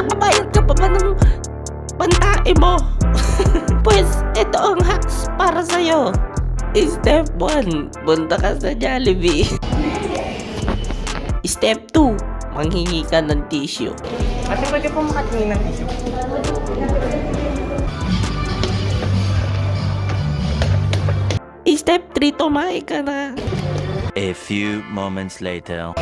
Makakabayad ka pa ba ng pantae mo? Pues, ito ang hacks para sa'yo. Step 1, punta ka sa Jollibee. Step 2, manghingi ka ng tissue. Ate, pwede po makatingin ng tissue. Step 3, tumae ka na. A few moments later.